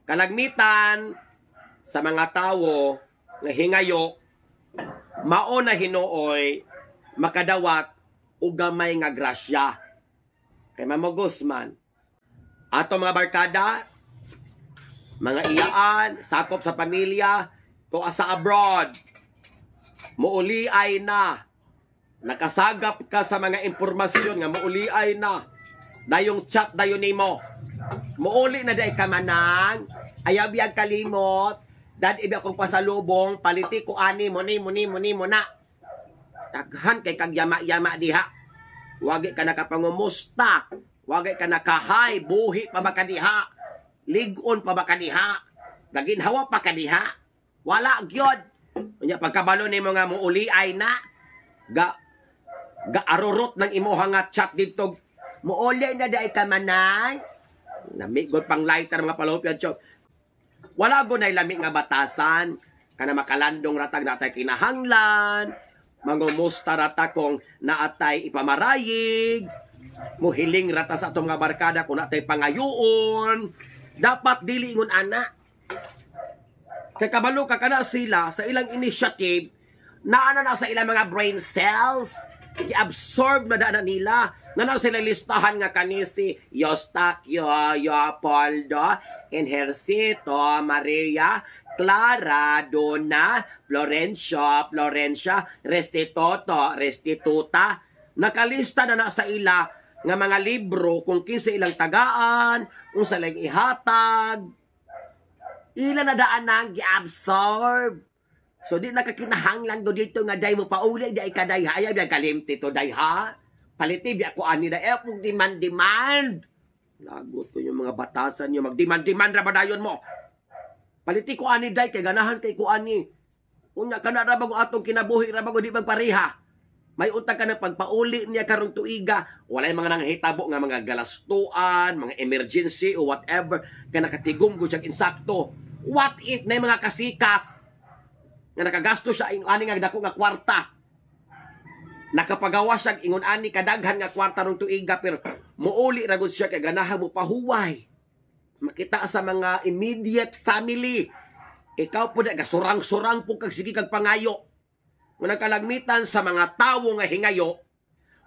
Kalagmitan sa mga tawo nga hingayo mao na hinuoy makadawat og gamay nga grasya. Kay Mamo Guzman, ato mga barkada, mga iyaan, sakop sa pamilya, to asa abroad, muuliay na, nakasagap ka sa mga impormasyon nga muuliay na, dayong chat dayon nimo, muuli na day ka manang, ayaw biyag kalimot, dad ibi akong pasalubong, paliti ko ani mo na, taghan kay kag yama-yama diha, wagi ka nakapangumusta, wagi ka nakahay, buhi pa ba kadiha, ligon pa ba kadiha, gaginhawa pa kadiha, wala gyud. Unya pagkabalo nimo nga muuli ay na arurot ng imuha nga chat dito, muuli na day ka manay, namigot pang lighter mga palopyan chok. Wala gunay lami nga batasan, kana makalandong ratag natay kinahanglan, mangumusta rata kung naatay ipamarayig, muhiling rata sa atong mga barkada kung naatay pangayoon, dapat dili ingon ana. Kay kabalo ka kana sila sa ilang initiative, naana na sa ilang mga brain cells, i-absorb na daan nila, na sila listahan nga kanisi Eustachio, Leopoldo, Ejercito, Maria, Clara, Donna, Florencia, Restituta, nakalista na sa ila nga mga libro kung kinsa ilang tagaan, kung sa ilang ihatag, ila na daan nang gi-absorb. So di nakakinahanglan do dito nga day mo pauli day kaday ha, ayaw biya kalimti to day ha. Paliti biya ko ani day kung demand. Lagot ko yung mga batasan nyo, mag-demand ra ba dayon mo? Paliti ko ani day, kay ganahan kay ko ani. Unya ka na rabago atong kinabuhi, rabago di magpariha. May utang ka na pagpauli niya karong tuiga. Wala yung mga nanghitabo nga mga galastuan, mga emergency o whatever. Kaya nakatigong ko siyang insakto. What if na yung mga kasikas nga nakagasto siya ingon ani nga dako nga kwarta. Nakapagawa siya ingon ani kadaghan nga kwarta rong tuiga pero muuli ra gud siya kay ganahan mo pahuway. Makita sa mga immediate family. Ikaw po na gasurang-surang po kag sige kag pangayo. Nga kalagmitan sa mga tawo nga hingayo,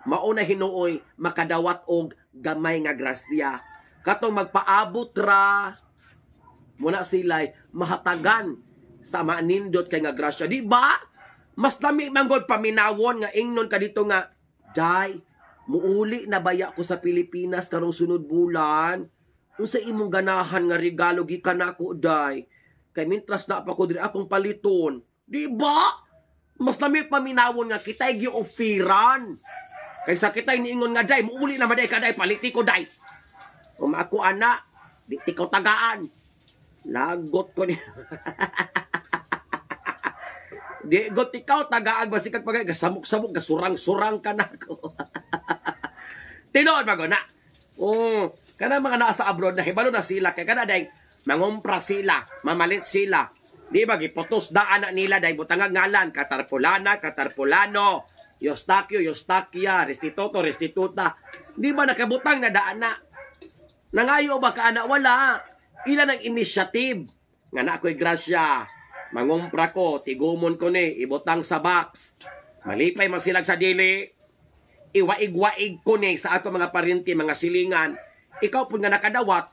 mauna hinuoy makadawat og gamay nga grasya. Katong magpaabot ra muna sila'y mahatagan sa manindot kay nga grasya. Di ba? Mas lami manggod paminawon nga ingnon ka dito nga, day, muuli na baya ko sa Pilipinas karong sunod bulan. Kung sa imong ganahan nga regalo gikan ako, day. Kay mintras na pa ko diri akong paliton. Di ba? Mas lami paminawon nga kitay gi-offeran. Kaysa kitay niingon nga, day, muuli na maday ka, day, paliti ko, day. Kung ako, ana, di ko tagaan. Lagot ko ni... Di got ikaw tagaan basikag pagay gasamok-samok gasurang-surang ka na ko. Tinuod mago na. Oh, kana mga nasa abroad na hibalo na sila kay kana day mangumpra sila, mamalit sila. Di ba giputos daan na nila day butangag ngalan Katarpulano, Eustachio, Eustaquia, Restituta. Di ba nakabutang na daan na? Nangayo ba ka ana wala? Ilan ang initiative nga na ako'y grasya. Mangumpra ko, tigumon ko ni, ibutang sa box. Malipay masilag sa dili. Iwaig-waig ko ni sa ato mga parinti, mga silingan. Ikaw po nga nakadawat,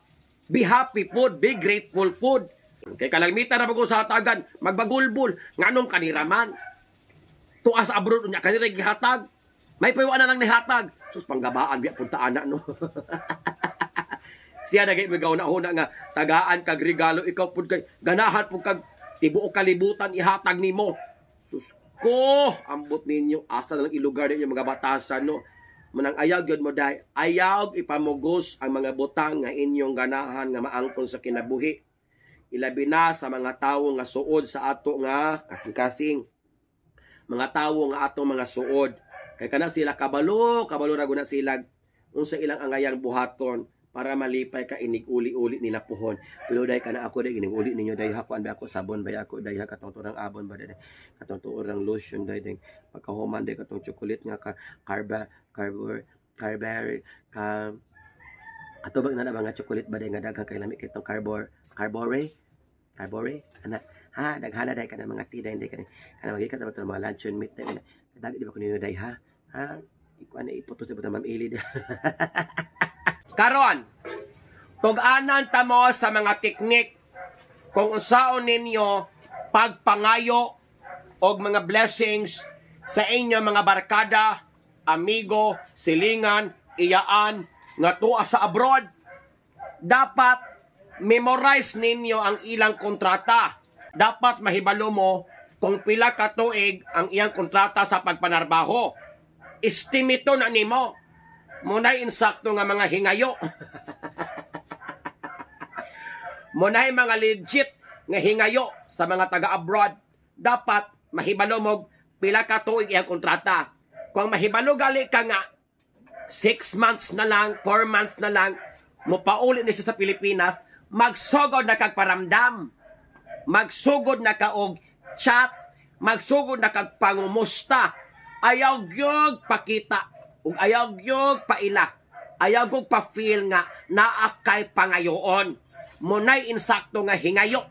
be happy food, be grateful food. Kay kalagmitan na bago sa hatagan, magbagulbul, nganong kaniraman. Tuas abroad, unya kanira gihatag. May paywa na lang ni hatag. Sus, panggabaan, biya puntaan na, no? Siya na kayo magaw-na nga, tagaan kag regalo, ikaw po kay, ganahan po kag, tibuok kalibutan ihatag nimo. Sus ko, ambot ninyo asa lang ilugar ninyo mga batasan no. Manang ayaw gyud mo day, ayaw ipamugos ang mga butang nga inyong ganahan nga maangkon sa kinabuhi. Ilabi na sa mga tawo nga suod sa ato nga kasing-kasing. Mga tawo nga ato mga suod. Kay kana sila kabalo ra guna sila unsa ilang angayang buhaton. Para malipay ka inig-uli-uli ni napuhon. Pero dahil ka na ako dahil inig-uli ninyo dahil hakuan ba ako sabon ba ako dahil katong turang abon ba dahil katong turang lotion dahil pagkahuman dahil katong chocolate nga ato ba na mga chocolate ba dahil nga daghang kay lamig kitong Carbore? Carbore? Anak, ha? Daghana day ka ng mga tida, hindi ka magikat na mga luncheon meat. Dali di ba kunin day, ha? Ha? Ikuan na iputos na ba Ma'am Eli? Karon, tug-anan ta mo sa mga teknik kung usaon ninyo pagpangayo og mga blessings sa inyo mga barkada, amigo, silingan, iyaan, nga tuwa sa abroad. Dapat memorize ninyo ang ilang kontrata. Dapat mahibalo mo kung pila ka tuig ang iyang kontrata sa pagpanarbaho. Estimito na nimo. Muna'y insakto nga mga hingayo. Muna'y mga legit nga hingayo sa mga taga-abroad. Dapat mahibalo mo pila ka tuig iyang kontrata. Kung mahibalo gali ka nga 6 months na lang, 4 months na lang, mupaulit na siya sa Pilipinas, magsugod na kag paramdam. Magsugod na ka og chat, magsugod na kag pangumusta. Ayaw gyud pakita, ug ayaw gyud paila. Ayaw gyud pa-feel nga naakay pangayoon. Munay insakto nga hingayo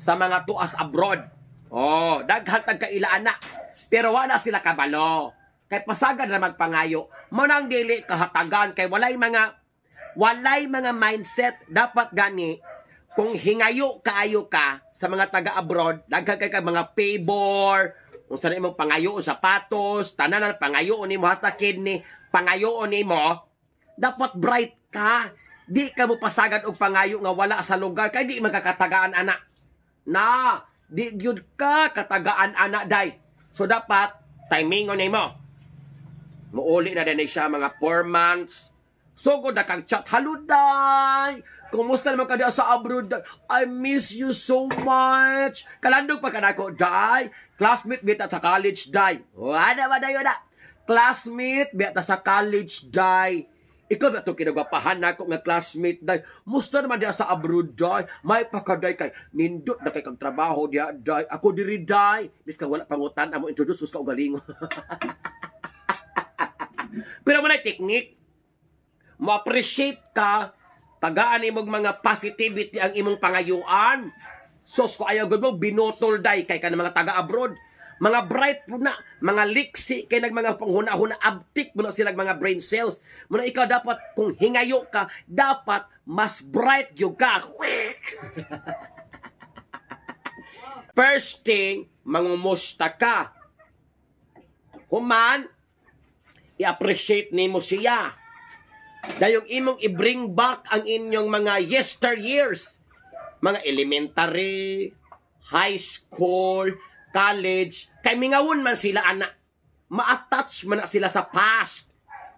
sa mga tuas abroad. Oh, daghan tag kailaan na. Pero wala sila kabalo. Kay pasagad na magpangayo. Munang dili kahatagan kay walay mga mindset. Dapat gani kung hingayo kaayo ka sa mga taga-abroad, daghan kay mga favor, kung saan imong pangayo sa sapatos, tanan pangayo ni mo hata kidney, pangayo ni mo, dapat bright ka. Di ka mo pasagad og pangayo nga wala sa lugar kay di magkakatagaan ana. Na, di gyud ka katagaan ana day. So dapat timingon nimo. Muuli na din siya mga 4 months. Sugod na kang chat, "Hello, day! Kumusta naman ka diya sa abroad, day? I miss you so much. Kalandog pa ka na ko, day. Classmate bita sa college, day." Wala ba dayo na? Classmate bita sa college, day. Ikaw ba ito kinagapahan na ako nga classmate, day? Musta naman diya sa abroad, day? May pakaday kay nindot na kay kang trabaho diya, day. Ako diri, day. Bis ka wala pangutan, amo introduce ka ugalingo. Pero mo na technique, mo-appreciate ka, tagaan imong mga positivity ang imong pangayuan. Sos ko ayaw gud mo binotol day kay kanang mga taga-abroad. Mga bright po na, mga liksi kay nag mga panghuna-huna abtik mo na sila mga brain cells. Muna ikaw dapat kung hingayo ka, dapat mas bright gyud ka. First thing, mangumusta ka. Human, i-appreciate nimo siya. Dayong imong i-bring back ang inyong mga yesteryears. Mga elementary, high school, college. Kay mingawon man sila, anak. Ma-attach man na sila sa past.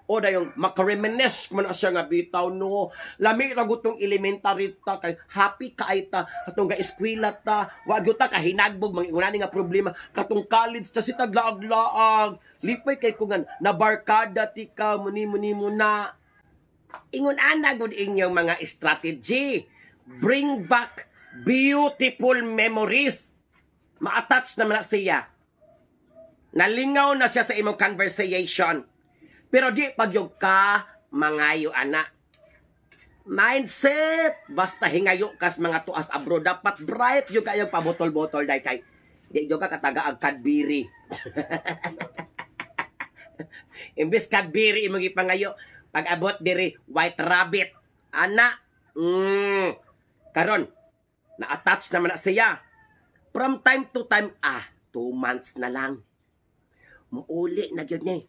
O dayong makareminisce man na siya nga bitaw, no. Lami ragutong elementary ta, kay happy ka ay ta, katong ga eskwela ta, wag ta kahinagbog, mangingunani nga problema, katong college ta si taglaag-laag. Lipay kay kungan, nabarkada ti ka, muni-muni mo na. Ingon ana gud inyong mga strategy. Bring back beautiful memories. Ma-attach naman na siya. Nalingaw na siya sa imong conversation. Pero di pagyog ka mangayo ana. Mindset. Basta hingayo kas mga tuas abroad. Dapat bright yung kayong pabotol-botol day kay. Di yung ka katagaag kadbiri. Imbis kadbiri imong ipangayo. Pag abot diri, white rabbit. Ana. Karon, na-attach naman na siya. From time to time, 2 months na lang. Muuli na yun niya.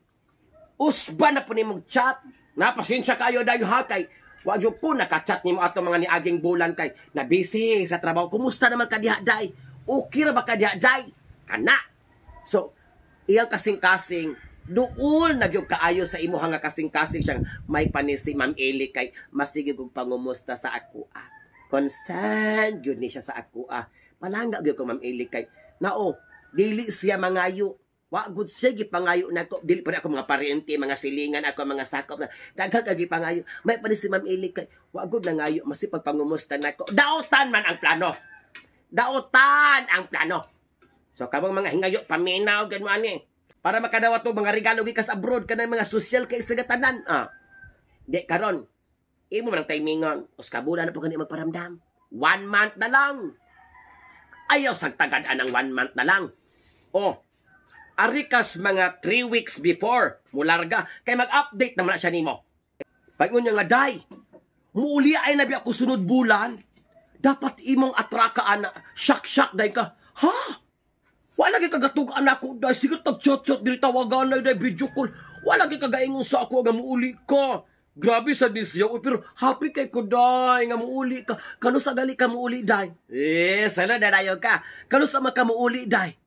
Usba na po ni mong chat. Napasensya kayo dayo ha kay. Wag yung ko nakachat ni mo ato mga niaging bulan kay. Na busy sa trabaho. Kumusta naman ka diha day? Okay ra ba ka diha day? Kana. So, iyang kasing-kasing doon nagyog kaayo sa imo nga kasing-kasing siyang may panisi Ma'am Eli kay masigig og pangumusta sa ako. Concern gyud ni siya sa ako. Palangga gyud ko Ma'am Eli kay nao dili siya mangayo. Wa gud siya gipangayo nako. Dili pa ako mga parente, mga silingan ako mga sakop na daghang kag gipangayo. May panisi Ma'am Eli kay wa gud nangayo masipag pangumusta nako. Daotan man ang plano. Daotan ang plano. So kabang mga hingayo paminaw gid mo ani. Para makadawat to mga regalo gikas abroad kanang mga social kay sagatanan. Di karon. Imo man ang timingon. Os kabula na po kani magparamdam. 1 month na lang. Ayaw sagtagadaan ng 1 month na lang. Oh, arikas mga 3 weeks before mularga kay mag-update naman na siya nimo. Pag nga day, muuli ay nabi ako sunod bulan. Dapat imong atrakaan na shak-shak day ka. Ha? Wala kay kagatugan ako day. Sige tag-chat-chat diri tawagan na day video call. Wala kay kagaingon sa ako nga muuli ka. Grabe sa disyo, pero happy kay ko day nga muuli ka. Kano sa gali ka muuli day? Sala na dayo ka. Kano sa maka muuli day?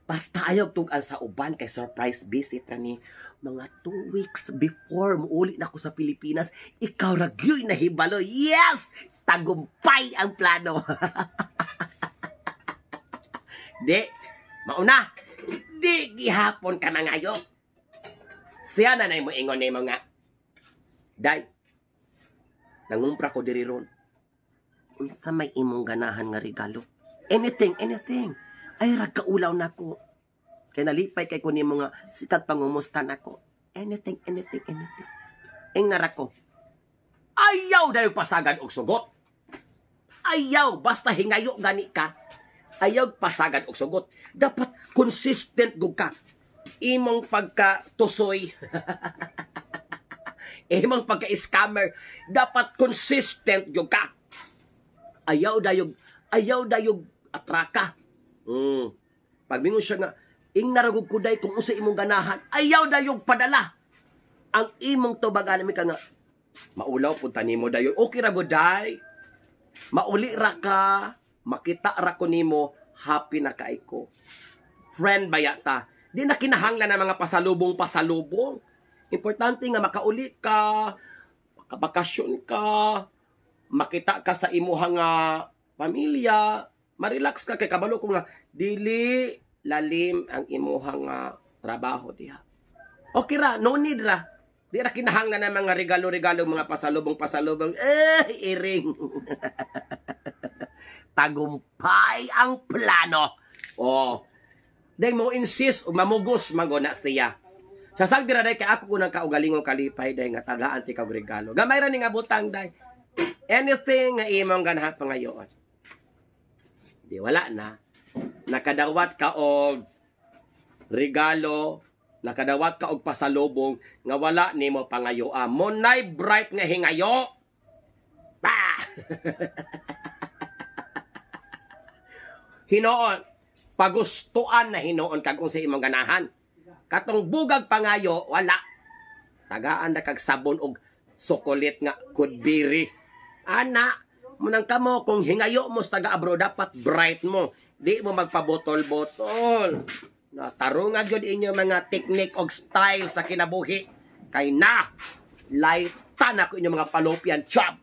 Basta ayaw tugan sa uban kay surprise visit ra ni mga 2 weeks before muuli na ako sa Pilipinas. Ikaw ra gyud nahibalo. Yes! Tagumpay ang plano. Di, mauna. Di gihapon ka mangayo. Siya na mo ingon ni mga day, nangumpra ko diri ron. Unsa may imong ganahan nga regalo? Anything. Ay, ragkaulaw na ko. Kaya nalipay kay ko ni mga sikat pangumusta na ko. Anything. Ing nara ko. Ayaw dayo pasagad og sugot. Ayaw, basta hingayo gani ka. Ayaw pasagad og sugot. Dapat consistent gug ka. Imong pagka-tusoy. Imong pagka-scammer, dapat consistent yung ka. Ayaw dayog atraka. Pag mingon siya nga, ing naragog ko day kung usa imong ganahan, ayaw dayog padala. Ang imong tubagan mi ka nga, maulaw punta nimo dayon. Okay ra gud day. Mauli ra ka, makita ra ko nimo, happy na kay ko. Friend bayata, di na kinahanglan ng mga pasalubong. Importante nga makauli ka, makabakasyon ka, makita ka sa imuhang pamilya, ma-relax ka kay kabalo ko nga dili lalim ang imuhang trabaho diha. Okay ra, no need ra. Di ra kinahanglan ng mga regalo-regalo, mga pasalubong. Iring. Tagumpay ang plano. Oh. Dahil mo insist o mamugos magona siya. Sasag dira day kay ako kunang kaugalingong kalipay day nga tagaan ti kag regalo. Gamay ra ni nga butang day. Anything nga imong ganahan pangayoon. Di wala na. Nakadawat ka og regalo, nakadawat ka og pasalubong nga wala nimo pangayo. Monay bright nga hingayo. Pa! Hinoon, pagustuan na hinoon kag unsa imong ganahan. Katong bugag pangayo, wala. Tagaan na kag sabon og sokolit nga kudbiri. Ana, munang kamo kung hingayo mo sa taga-abroad, dapat bright mo. Di mo magpabotol-botol. Tarungan yun inyo mga technique og style sa kinabuhi. Kay na, lightan ako inyo mga fallopian chop.